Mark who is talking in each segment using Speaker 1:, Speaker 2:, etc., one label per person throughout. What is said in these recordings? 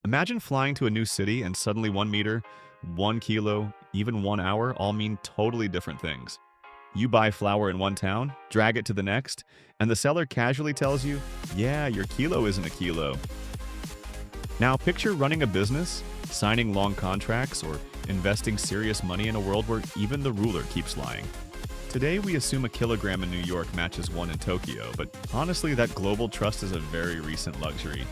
Speaker 1: Imagine flying to a new city and suddenly 1 meter, 1 kilo, even 1 hour all mean totally different things. You buy flour in one town, drag it to the next, and the seller casually tells you, yeah, your kilo isn't a kilo. Now picture running a business, signing long contracts, or investing serious money in a world where even the ruler keeps lying. Today we assume a kilogram in New York matches one in Tokyo, but honestly that global trust is a very recent luxury.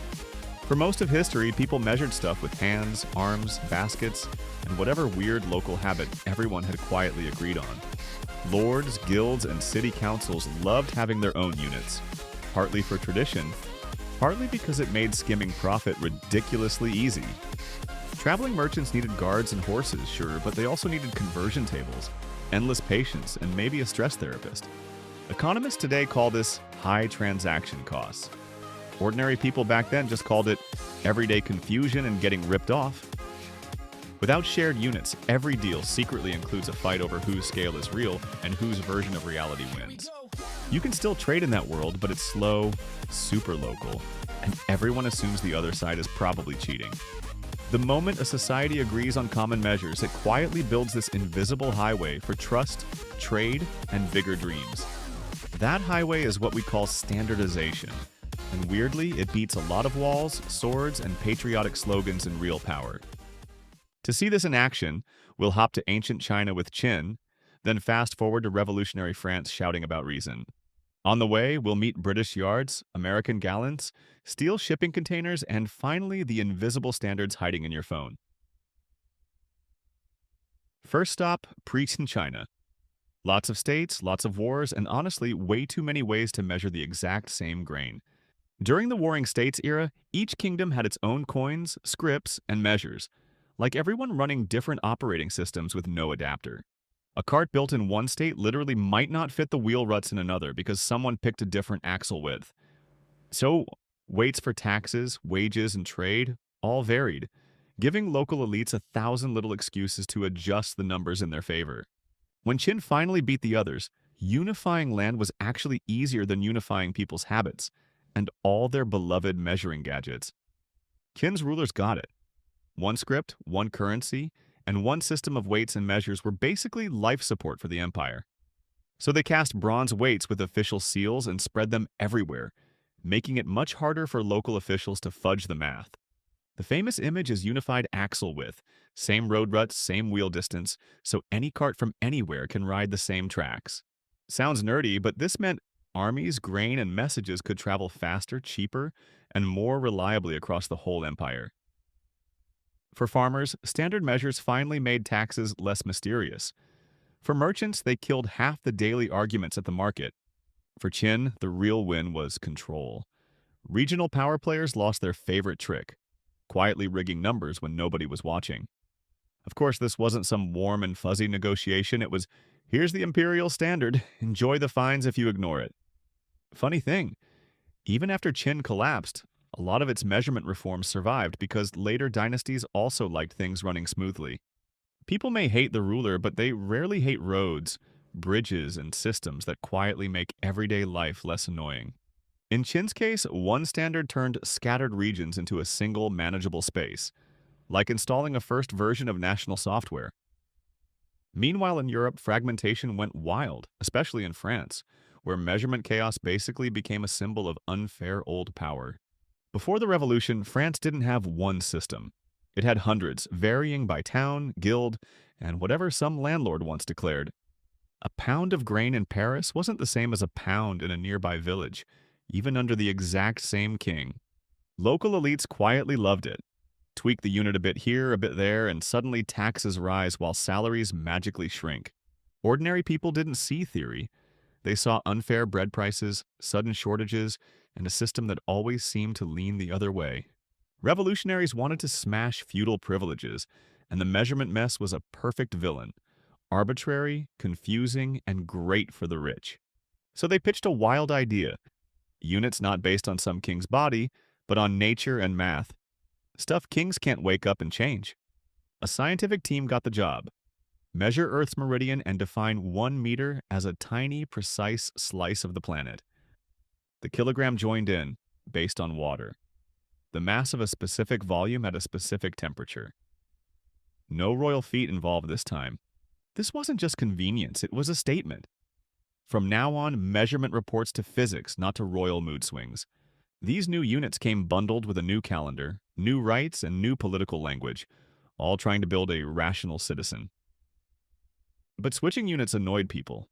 Speaker 1: For most of history, people measured stuff with hands, arms, baskets, and whatever weird local habit everyone had quietly agreed on. Lords, guilds, and city councils loved having their own units, partly for tradition, partly because it made skimming profit ridiculously easy. Traveling merchants needed guards and horses, sure, but they also needed conversion tables, endless patience, and maybe a stress therapist. Economists today call this high transaction costs. Ordinary people back then just called it everyday confusion and getting ripped off. Without shared units, every deal secretly includes a fight over whose scale is real and whose version of reality wins. You can still trade in that world, but it's slow, super local, and everyone assumes the other side is probably cheating. The moment a society agrees on common measures, it quietly builds this invisible highway for trust, trade, and bigger dreams. That highway is what we call standardization, and weirdly, it beats a lot of walls, swords, and patriotic slogans in real power. To see this in action, we'll hop to ancient China with Qin, then fast forward to revolutionary France shouting about reason. On the way, we'll meet British yards, American gallants, steel shipping containers, and finally the invisible standards hiding in your phone. First stop, pre-Qin China. Lots of states, lots of wars, and honestly, way too many ways to measure the exact same grain. During the Warring States era, each kingdom had its own coins, scripts, and measures, like everyone running different operating systems with no adapter. A cart built in one state literally might not fit the wheel ruts in another because someone picked a different axle width. So, weights for taxes, wages, and trade all varied, giving local elites 1,000 little excuses to adjust the numbers in their favor. When Qin finally beat the others, unifying land was actually easier than unifying people's habits and all their beloved measuring gadgets. Qin's rulers got it. One script, one currency, and one system of weights and measures were basically life support for the empire. So they cast bronze weights with official seals and spread them everywhere, making it much harder for local officials to fudge the math. The famous image is unified axle width, same road ruts, same wheel distance, so any cart from anywhere can ride the same tracks. Sounds nerdy, but this meant armies, grain, and messages could travel faster, cheaper, and more reliably across the whole empire. For farmers, standard measures finally made taxes less mysterious. For merchants, they killed half the daily arguments at the market. For Qin, the real win was control. Regional power players lost their favorite trick, quietly rigging numbers when nobody was watching. Of course, this wasn't some warm and fuzzy negotiation. It was, here's the imperial standard, enjoy the fines if you ignore it. Funny thing, even after Qin collapsed, a lot of its measurement reforms survived because later dynasties also liked things running smoothly. People may hate the ruler, but they rarely hate roads, bridges, and systems that quietly make everyday life less annoying. In Qin's case, one standard turned scattered regions into a single manageable space, like installing a first version of national software. Meanwhile, in Europe, fragmentation went wild, especially in France, where measurement chaos basically became a symbol of unfair old power. Before the revolution, France didn't have one system. It had hundreds, varying by town, guild, and whatever some landlord once declared. A pound of grain in Paris wasn't the same as a pound in a nearby village, even under the exact same king. Local elites quietly loved it. Tweak the unit a bit here, a bit there, and suddenly taxes rise while salaries magically shrink. Ordinary people didn't see theory. They saw unfair bread prices, sudden shortages, and a system that always seemed to lean the other way. Revolutionaries wanted to smash feudal privileges, and the measurement mess was a perfect villain. Arbitrary, confusing, and great for the rich. So they pitched a wild idea. Units not based on some king's body, but on nature and math. Stuff kings can't wake up and change. A scientific team got the job. Measure Earth's meridian and define 1 meter as a tiny, precise slice of the planet. The kilogram joined in, based on water. the mass of a specific volume at a specific temperature. No royal feet involved this time. This wasn't just convenience, it was a statement. From now on, measurement reports to physics, not to royal mood swings. These new units came bundled with a new calendar, new rights, and new political language, all trying to build a rational citizen. But switching units annoyed people.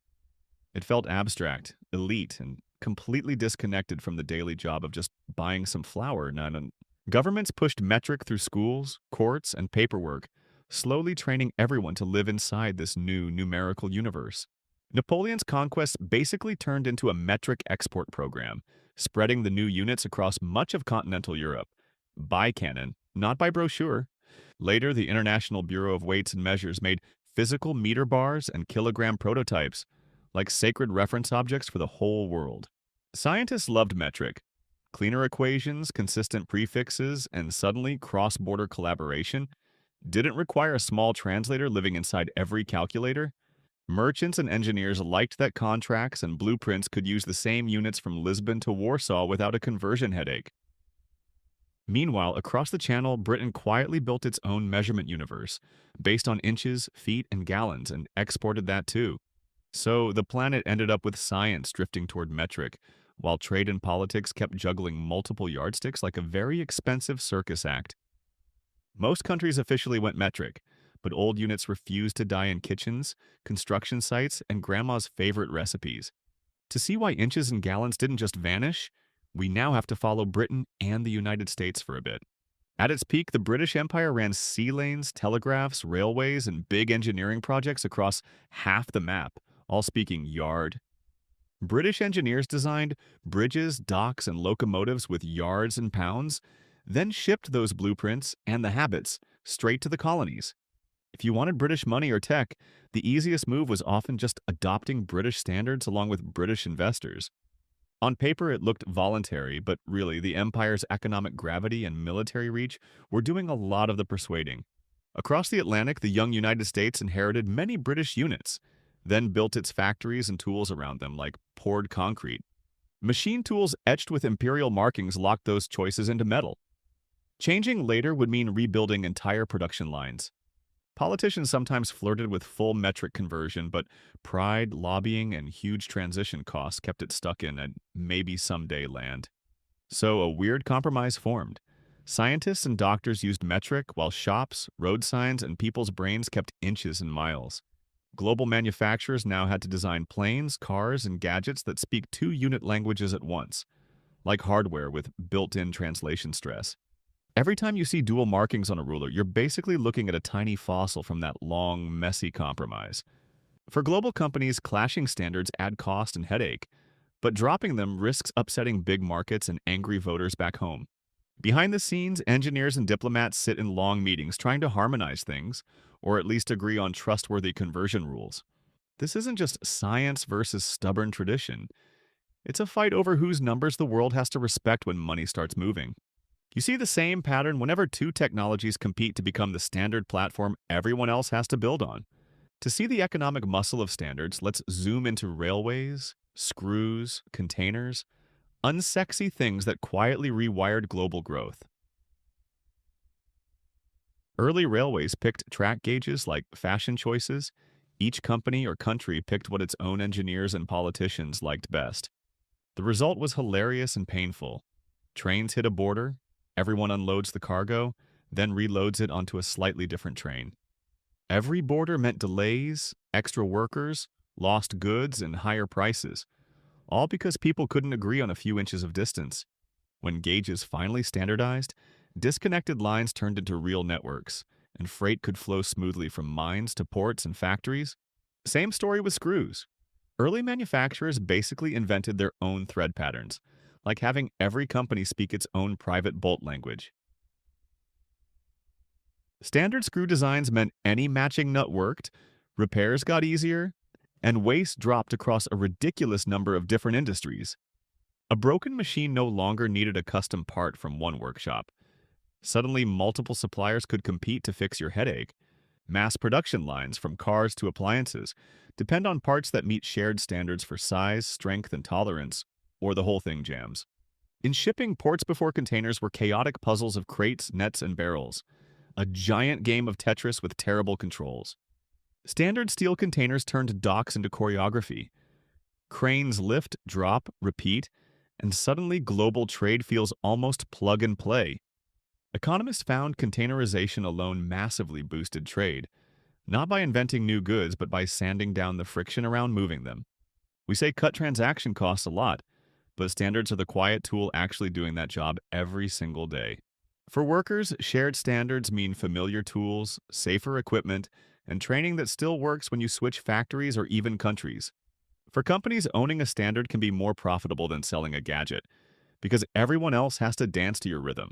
Speaker 1: It felt abstract, elite, and completely disconnected from the daily job of just buying some flour. Governments pushed metric through schools, courts, and paperwork, slowly training everyone to live inside this new numerical universe. Napoleon's conquest basically turned into a metric export program, spreading the new units across much of continental Europe. By canon, not by brochure. Later, the International Bureau of Weights and Measures made physical meter bars and kilogram prototypes, like sacred reference objects for the whole world. Scientists loved metric. Cleaner equations, consistent prefixes, and suddenly cross-border collaboration didn't require a small translator living inside every calculator. Merchants and engineers liked that contracts and blueprints could use the same units from Lisbon to Warsaw without a conversion headache. Meanwhile, across the Channel, Britain quietly built its own measurement universe, based on inches, feet, and gallons, and exported that too. So the planet ended up with science drifting toward metric, while trade and politics kept juggling multiple yardsticks like a very expensive circus act. Most countries officially went metric, but old units refused to die in kitchens, construction sites, and grandma's favorite recipes. To see why inches and gallons didn't just vanish, we now have to follow Britain and the United States for a bit. At its peak, the British Empire ran sea lanes, telegraphs, railways, and big engineering projects across half the map, all speaking yard. British engineers designed bridges, docks, and locomotives with yards and pounds, then shipped those blueprints and the habits straight to the colonies. If you wanted British money or tech, the easiest move was often just adopting British standards along with British investors. On paper, it looked voluntary, but really, the empire's economic gravity and military reach were doing a lot of the persuading. Across the Atlantic, the young United States inherited many British units, then built its factories and tools around them, like poured concrete. Machine tools etched with imperial markings locked those choices into metal. Changing later would mean rebuilding entire production lines. Politicians sometimes flirted with full metric conversion, but pride, lobbying, and huge transition costs kept it stuck in a maybe someday land. So a weird compromise formed. Scientists and doctors used metric, while shops, road signs, and people's brains kept inches and miles. Global manufacturers now had to design planes, cars, and gadgets that speak two unit languages at once, like hardware with built-in translation stress. Every time you see dual markings on a ruler, you're basically looking at a tiny fossil from that long, messy compromise. For global companies, clashing standards add cost and headache, but dropping them risks upsetting big markets and angry voters back home. Behind the scenes, engineers and diplomats sit in long meetings trying to harmonize things, or at least agree on trustworthy conversion rules. This isn't just science versus stubborn tradition. It's a fight over whose numbers the world has to respect when money starts moving. You see the same pattern whenever two technologies compete to become the standard platform everyone else has to build on. To see the economic muscle of standards, let's zoom into railways, screws, containers, unsexy things that quietly rewired global growth. Early railways picked track gauges like fashion choices. Each company or country picked what its own engineers and politicians liked best. The result was hilarious and painful. Trains hit a border, everyone unloads the cargo, then reloads it onto a slightly different train. Every border meant delays, extra workers, lost goods, and higher prices, all because people couldn't agree on a few inches of distance. When gauges finally standardized, disconnected lines turned into real networks, and freight could flow smoothly from mines to ports and factories. Same story with screws. Early manufacturers basically invented their own thread patterns, like having every company speak its own private bolt language. Standard screw designs meant any matching nut worked, repairs got easier, and waste dropped across a ridiculous number of different industries. A broken machine no longer needed a custom part from one workshop. Suddenly, multiple suppliers could compete to fix your headache. Mass production lines, from cars to appliances, depend on parts that meet shared standards for size, strength, and tolerance, or the whole thing jams. In shipping, ports before containers were chaotic puzzles of crates, nets, and barrels, a giant game of Tetris with terrible controls. Standard steel containers turned docks into choreography. Cranes lift, drop, repeat, and suddenly global trade feels almost plug and play. Economists found containerization alone massively boosted trade, not by inventing new goods, but by sanding down the friction around moving them. We say cut transaction costs a lot, but standards are the quiet tool actually doing that job every single day. For workers, shared standards mean familiar tools, safer equipment, and training that still works when you switch factories or even countries. For companies, owning a standard can be more profitable than selling a gadget, because everyone else has to dance to your rhythm.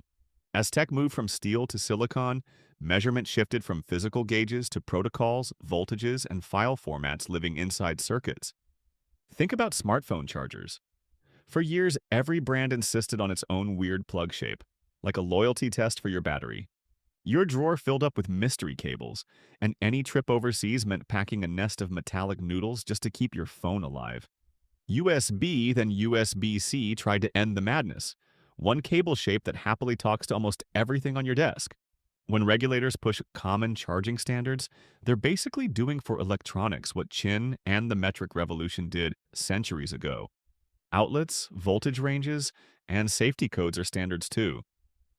Speaker 1: As tech moved from steel to silicon, measurement shifted from physical gauges to protocols, voltages, and file formats living inside circuits. Think about smartphone chargers. For years, every brand insisted on its own weird plug shape, like a loyalty test for your battery. Your drawer filled up with mystery cables, and any trip overseas meant packing a nest of metallic noodles just to keep your phone alive. USB, then USB-C tried to end the madness. One cable shape that happily talks to almost everything on your desk. When regulators push common charging standards, they're basically doing for electronics what Qin and the metric revolution did centuries ago. Outlets, voltage ranges, and safety codes are standards too,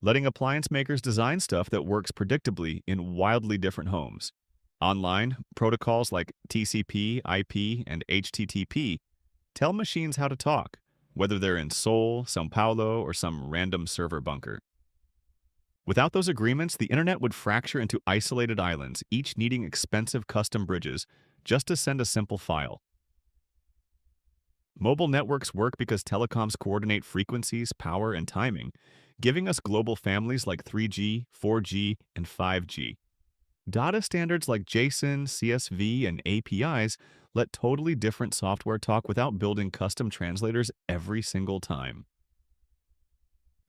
Speaker 1: letting appliance makers design stuff that works predictably in wildly different homes. Online, protocols like TCP, IP, and HTTP tell machines how to talk, whether they're in Seoul, Sao Paulo, or some random server bunker. Without those agreements, the internet would fracture into isolated islands, each needing expensive custom bridges just to send a simple file. Mobile networks work because telecoms coordinate frequencies, power, and timing, giving us global families like 3G, 4G, and 5G. Data standards like JSON, CSV, and APIs let totally different software talk without building custom translators every single time.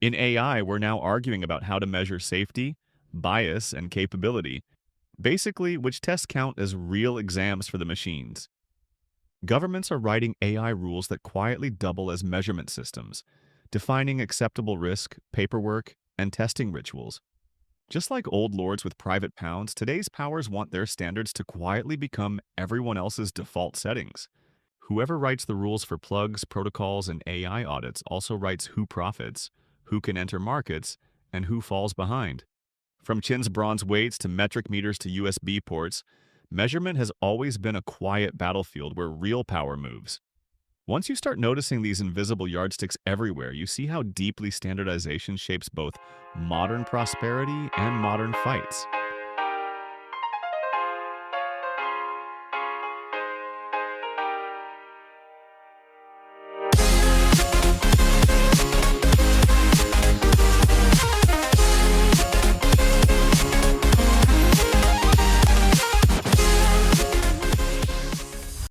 Speaker 1: In AI, we're now arguing about how to measure safety, bias, and capability, basically which tests count as real exams for the machines. Governments are writing AI rules that quietly double as measurement systems, defining acceptable risk, paperwork, and testing rituals. Just like old lords with private pounds, today's powers want their standards to quietly become everyone else's default settings. Whoever writes the rules for plugs, protocols, and AI audits also writes who profits, who can enter markets, and who falls behind. From Qin's bronze weights to metric meters to USB ports, measurement has always been a quiet battlefield where real power moves. Once you start noticing these invisible yardsticks everywhere, you see how deeply standardization shapes both modern prosperity and modern fights.